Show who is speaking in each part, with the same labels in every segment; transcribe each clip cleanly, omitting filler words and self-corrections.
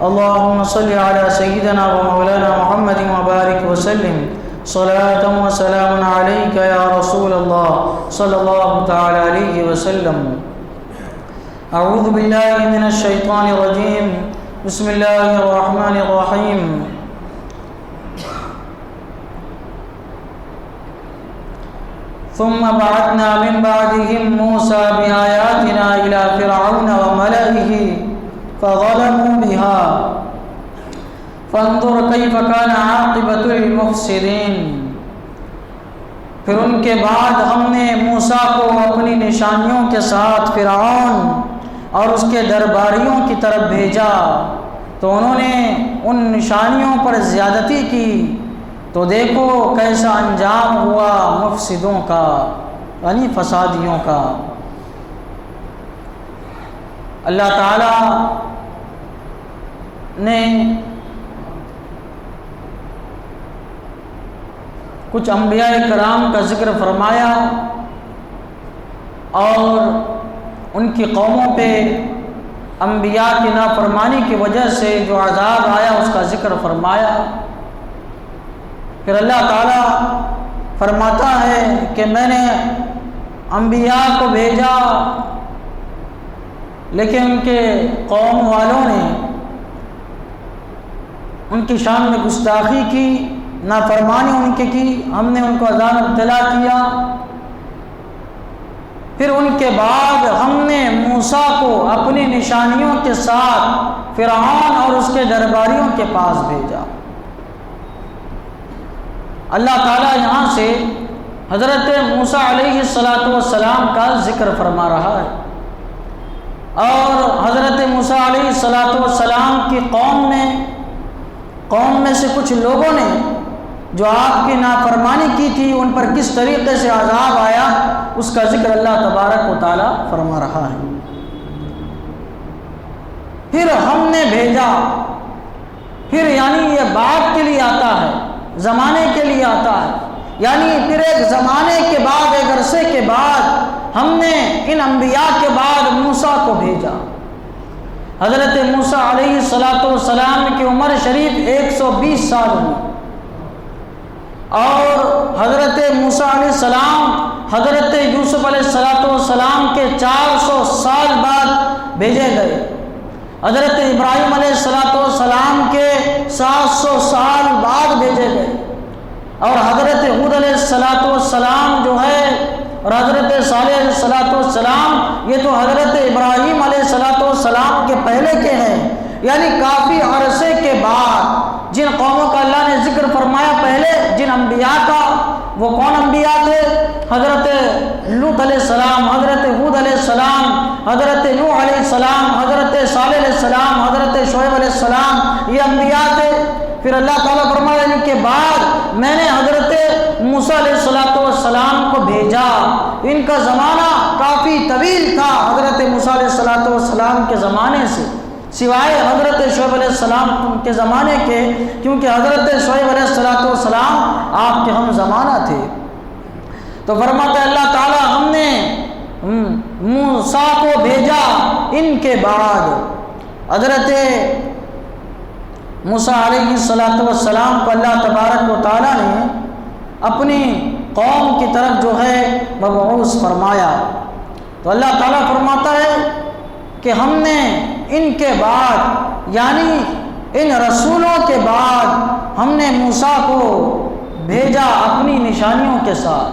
Speaker 1: اللهم صل على سيدنا ومولانا محمد وبارك وسلم صلاة وسلام عليك يا رسول الله صلى الله تعالى عليه وسلم. اعوذ باللہ من الشیطان الرجیم. بسم اللہ الرحمن الرحیم. ثم بعثنا من بعدهم موسى بآياتنا إلى فرعون وملئه فظلموا بها فانظر كيف كان عاقبة المفسدين. پھر ان کے بعد ہم نے موسیٰ کو اپنی نشانیوں کے ساتھ فرعون اور اس کے درباریوں کی طرف بھیجا تو انہوں نے ان نشانیوں پر زیادتی کی تو دیکھو کیسا انجام ہوا مفسدوں کا، یعنی فسادیوں کا. اللہ تعالی نے کچھ انبیاء کرام کا ذکر فرمایا اور ان کی قوموں پہ انبیاء کی نافرمانی کی وجہ سے جو عذاب آیا اس کا ذکر فرمایا. پھر اللہ تعالیٰ فرماتا ہے کہ میں نے انبیاء کو بھیجا لیکن ان کے قوم والوں نے ان کی شان میں گستاخی کی، نافرمانی ان کی، ہم نے ان کو عذاب مبتلا کیا. پھر ان کے بعد ہم نے موسیٰ کو اپنی نشانیوں کے ساتھ فرعون اور اس کے درباریوں کے پاس بھیجا. اللہ تعالیٰ یہاں سے حضرت موسیٰ علیہ السلام کا ذکر فرما رہا ہے اور حضرت موسیٰ علیہ السلام کی قوم میں سے کچھ لوگوں نے جو آپ کی نافرمانی کی تھی ان پر کس طریقے سے عذاب آیا اس کا ذکر اللہ تبارک و تعالیٰ فرما رہا ہے. پھر ہم نے بھیجا، پھر یعنی یہ بعد کے لیے آتا ہے، زمانے کے لیے آتا ہے، یعنی پھر ایک زمانے کے بعد، ایک عرصے کے بعد ہم نے ان انبیاء کے بعد موسیٰ کو بھیجا. حضرت موسیٰ علیہ السلام کی عمر شریف 120 سال ہوئی اور حضرت موسیٰ علیہ السلام حضرت یوسف علیہ السلام کے 400 سال بعد بھیجے گئے. حضرت ابراہیم علیہ السلام کے 700 سال بعد بھیجے گئے اور حضرت ہود علیہ السلام جو ہے اور حضرت صالح علیہ السلام یہ تو حضرت ابراہیم علیہ السلام کے پہلے کے ہیں. یعنی کافی عرصے کے بعد جن قوموں کا اللہ نے ذکر فرمایا پہلے، جن انبیاء کا، وہ کون انبیاء تھے؟ حضرت لوط علیہ السلام، حضرت ہود علیہ السلام، حضرت نوح علیہ السلام، حضرت صالح علیہ السلام، حضرت شعیب علیہ السلام، یہ انبیاء تھے. پھر اللہ تعالیٰ فرمایا ان کے بعد میں نے حضرت موسیٰ علیہ السلام کو بھیجا. ان کا زمانہ کافی طویل تھا حضرت موسیٰ علیہ السلام کے زمانے سے، سوائے حضرت شعیب علیہ السلام کے زمانے کے، کیونکہ حضرت شعیب علیہ السلام آپ کے ہم زمانہ تھے. تو فرماتا ہے اللہ تعالیٰ ہم نے موسیٰ کو بھیجا ان کے بعد. حضرت موسیٰ علیہ السلام کو اللہ تبارک و تعالیٰ نے اپنی قوم کی طرف جو ہے مبعوث فرمایا. تو اللہ تعالیٰ فرماتا ہے کہ ہم نے ان کے بعد یعنی ان رسولوں کے بعد ہم نے موسیٰ کو بھیجا اپنی نشانیوں کے ساتھ.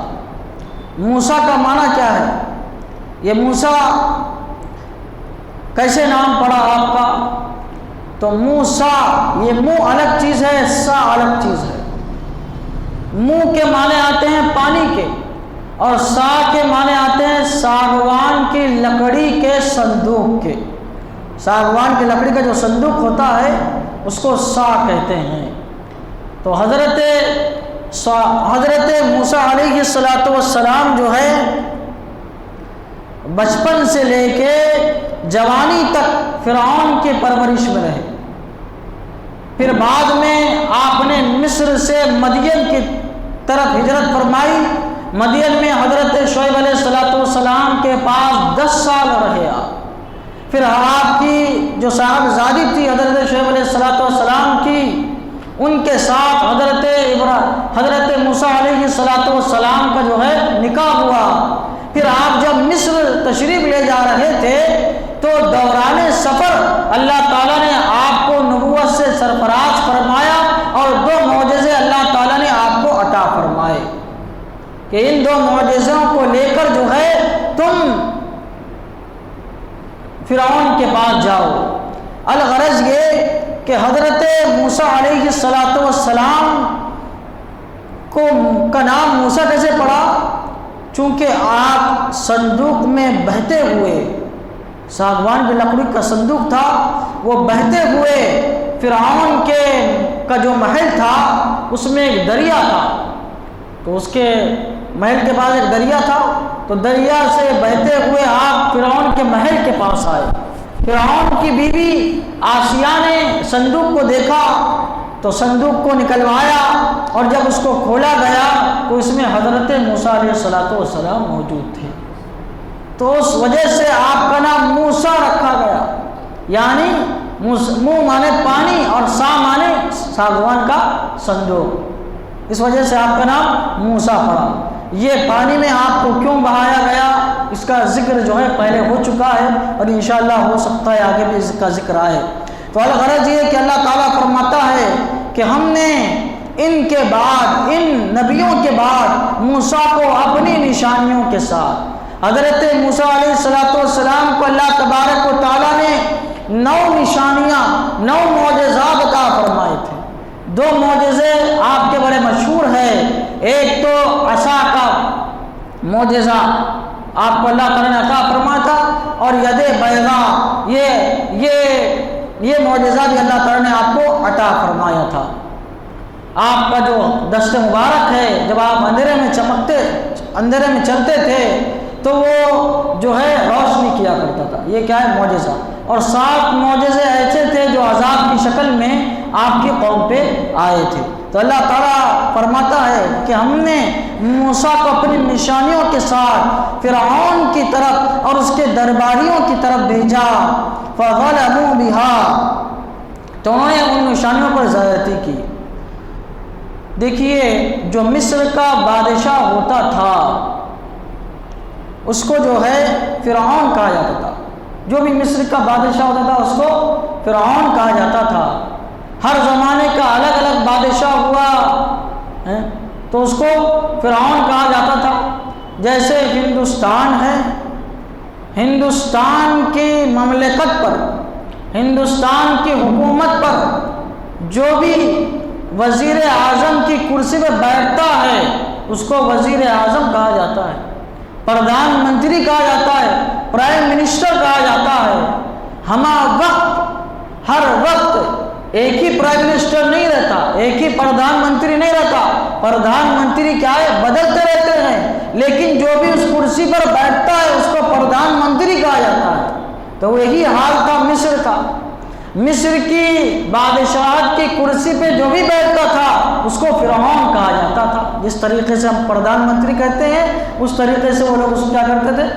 Speaker 1: موسیٰ کا معنی کیا ہے؟ یہ موسیٰ کیسے نام پڑا آپ کا؟ تو موسیٰ، یہ منہ الگ چیز ہے، سا الگ چیز ہے. منہ کے معنی آتے ہیں پانی کے اور سا کے معنی آتے ہیں ساگوان کی لکڑی کے صندوق کے. ساگوان کی لکڑی کا جو صندوق ہوتا ہے اس کو سا کہتے ہیں. تو حضرت موسیٰ علیہ السلام جو ہے بچپن سے لے کے جوانی تک فرعون کی پرورش میں رہے. پھر بعد میں آپ نے مصر سے مدین کی طرف ہجرت فرمائی. مدین میں حضرت شعیب علیہ السلام کے پاس 10 سال رہے آپ. پھر آپ کی جو صاحبزادی تھی حضرت شعیب علیہ ان کے ساتھ حضرت موسیٰ علیہ السلام کا جو ہے نکاح ہوا۔ پھر آپ جب مصر تشریف لے جا رہے تھے تو دوران سفر اللہ تعالیٰ نے آپ کو نبوت سے سرفراز فرمایا اور 2 معجزے اللہ تعالیٰ نے آپ کو عطا فرمائے کہ ان 2 معجزوں کو لے کر جو ہے تم فرعون کے پاس جاؤ۔ الغرض یہ کہ حضرت موسیٰ علیہ السلام کا نام موسیٰ کیسے پڑا؟ چونکہ آپ صندوق میں بہتے ہوئے، ساگوان کی لکڑی کا صندوق تھا، وہ بہتے ہوئے فرعون کا جو محل تھا اس میں ایک دریا تھا، تو اس کے محل کے پاس ایک دریا تھا، تو دریا سے بہتے ہوئے آپ فرعون کے محل کے پاس آئے۔ فرعون کی بیوی آسیہ نے صندوق کو دیکھا تو صندوق کو نکلوایا، اور جب اس کو کھولا گیا تو اس میں حضرت موسیٰ علیہ السلام موجود تھے، تو اس وجہ سے آپ کا نام موسیٰ رکھا گیا، یعنی منہ مانے پانی اور سا مانے ساگوان کا صندوق، اس وجہ سے آپ کا نام موسیٰ پڑا۔ یہ پانی میں آپ کو کیوں بہایا گیا اس کا ذکر جو ہے پہلے ہو چکا ہے، اور انشاءاللہ ہو سکتا ہے آگے بھی اس کا ذکر آئے۔ تو الغرض یہ کہ اللہ تعالیٰ فرماتا ہے کہ ہم نے ان کے بعد، ان نبیوں کے بعد موسیٰ کو اپنی نشانیوں کے ساتھ، حضرت موسیٰ علیہ السلام کو اللہ تبارک و تعالیٰ نے 9 نشانیاں، 9 معجزات عطا فرمائے تھے۔ 2 معجزے آپ کے بڑے مشہور ہیں، ایک تو عصا کا معجزہ آپ کو اللہ تعالیٰ نے عطا فرمایا تھا، اور ید بیضاء یہ معجزہ بھی اللہ تعالیٰ نے آپ کو عطا فرمایا تھا۔ آپ کا جو دست مبارک ہے، جب آپ اندھیرے میں چلتے تھے تو وہ جو ہے روشنی کیا کرتا تھا، یہ کیا ہے؟ معجزہ۔ اور 7 معجزے ایسے تھے جو عذاب کی شکل میں آپ کی قوم پہ آئے تھے۔ تو اللہ تعالیٰ فرماتا ہے کہ ہم نے موسیٰ کو اپنی نشانیوں کے ساتھ فرعون کی طرف اور اس کے درباریوں کی طرف بھیجا، فَظَلَمُوا بِهَا، تو انہوں نے ان نشانیوں پر زیادتی کی۔ دیکھیے، جو مصر کا بادشاہ ہوتا تھا اس کو جو ہے فرعون کہا جاتا تھا، جو بھی مصر کا بادشاہ ہوتا تھا اس کو فرعون کہا جاتا تھا۔ ہر زمانے کا الگ الگ بادشاہ ہوا تو اس کو فرعون کہا جاتا تھا۔ جیسے ہندوستان ہے، ہندوستان کی مملکت پر، ہندوستان کی حکومت پر جو بھی وزیر اعظم کی کرسی پہ بیٹھتا ہے اس کو وزیر اعظم کہا جاتا ہے، پردھان منتری کہا جاتا ہے، پرائم منسٹر کہا جاتا ہے۔ ہر وقت ایک ہی پرائم منسٹر نہیں رہتا، ایک ہی پردھان منتری نہیں رہتا، پردھان منتری کیا ہے؟ بدلتے رہتے ہیں، لیکن جو بھی اس کرسی پر بیٹھتا ہے اس کو پردھان منتری کہا جاتا ہے۔ تو یہی حال تھا مصر کا۔ مصر کی بادشاہت کی کرسی پہ جو بھی بیٹھتا تھا اس کو فرعون کہا جاتا تھا۔ جس طریقے سے ہم پردھان منتری کہتے ہیں اس طریقے سے وہ لوگ اس کو کیا کرتے تھے؟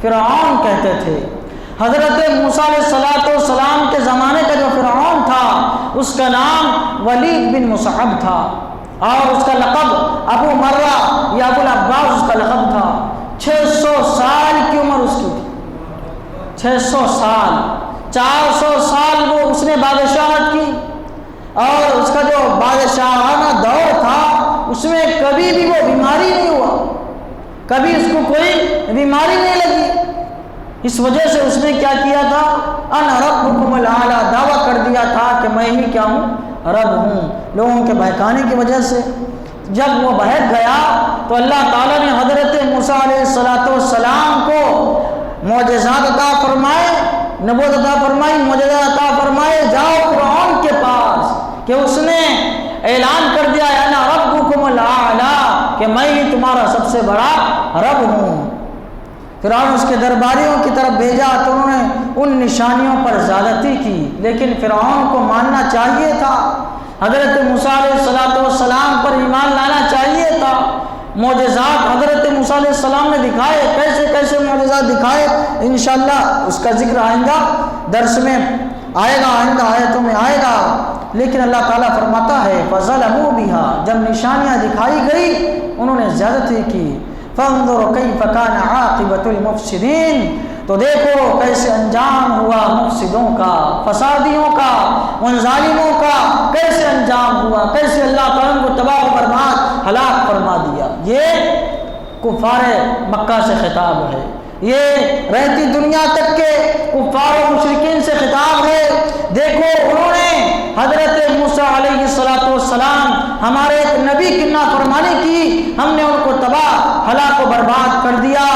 Speaker 1: فرعون کہتے تھے۔ حضرت موسیٰ علیہ السلام کے زمانے کا جو فرعون تھا اس کا نام ولید بن مصعب تھا، اور اس کا لقب ابو مرہ یا ابو العباس اس کا لقب تھا۔ 600 سال کی عمر اس کی تھی، 600 سال، 400 سال وہ اس نے بادشاہت کی، اور اس کا جو بادشاہانہ دور تھا اس میں کبھی بھی وہ بیماری نہیں ہوا، کبھی اس کو کوئی بیماری نہیں لگی۔ اس وجہ سے اس نے کیا کیا تھا؟ انا ربکم الاعلی، دعویٰ کر دیا تھا کہ میں ہی کیا ہوں؟ رب ہوں۔ لوگوں کے بہکانے کی وجہ سے جب وہ بہک گیا تو اللہ تعالیٰ نے حضرت موسیٰ علیہ السلام کو معجزات عطا فرمائے، نبوت عطا فرمائی، معجزات عطا فرمائے، جاؤ فرعون کے پاس، کہ اس نے اعلان کر دیا انا ربکم الاعلی، کہ میں ہی تمہارا سب سے بڑا رب ہوں۔ فرعون اس کے درباریوں کی طرف بھیجا تو انہوں نے ان نشانیوں پر زیادتی کی، لیکن فرعون کو ماننا چاہیے تھا، حضرت موسیٰ علیہ السلام پر ایمان لانا چاہیے تھا۔ معجزات حضرت موسیٰ علیہ السلام نے دکھائے، کیسے کیسے معجزات دکھائے، انشاءاللہ اس کا ذکر آئندہ درس میں آئے گا، آئندہ آیتوں میں آئے گا۔ لیکن اللہ تعالیٰ فرماتا ہے فَظَلَمُوا بِهَا، جب نشانیاں دکھائی گئی انہوں نے زیادتی کی. فَانظُرْ كَيْفَ كَانَ عَاقِبَةُ الْمُفْسِدِينَ، تو دیکھو کیسے انجام ہوا مفسدوں کا، فسادیوں کا، ان ظالموں کا کیسے انجام ہوا، کیسے اللہ تعالیٰ کو تباہ و برباد ہلاک فرما دیا. یہ کفار مکہ سے خطاب ہے، یہ رہتی دنیا تک کے کفار و مشرکین سے خطاب ہے. دیکھو انہوں نے حضرت موسیٰ علیہ السلام ہمارے ایک نبی کی نافرمانی کی، ہم نے ان کو تباہ ہلاک و برباد کر دیا.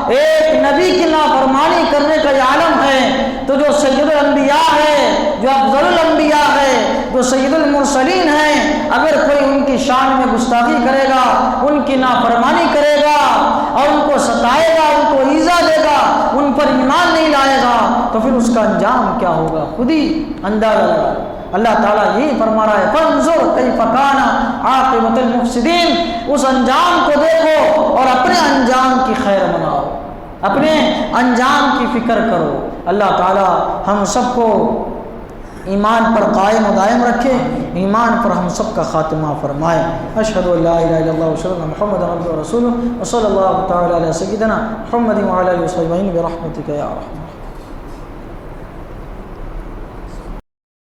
Speaker 1: ایک نبی کی نافرمانی کرنے کا یہ عالم ہے تو جو سید الانبیاء ہے، جو افضل الانبیاء ہے، جو سید المرسلین ہیں، اگر کوئی ان کی شان میں گستاخی کرے گا، ان کی نافرمانی کرے گا اور ان کو ستائے گا، ان کو ایذا دے گا، ان پر ایمان نہیں لائے گا تو پھر اس کا انجام کیا ہوگا خود ہی اندازہ لگا. اللہ تعالیٰ یہی فرما رہا ہے فانظر کیف کان عاقبۃ المفسدین، اس انجام کو دیکھو اور اپنے انجام کی خیر مناؤ، اپنے انجام کی فکر کرو. اللہ تعالیٰ ہم سب کو ایمان پر قائم و دائم رکھے، ایمان پر ہم سب کا خاتمہ فرمائے. اشہد ان لا الہ الا اللہ واشہد ان محمد عبدہ ورسولہ وصلی اللہ تعالی علی سیدنا محمد وعلی آلہ وصحبہ برحمتک یا ارحم.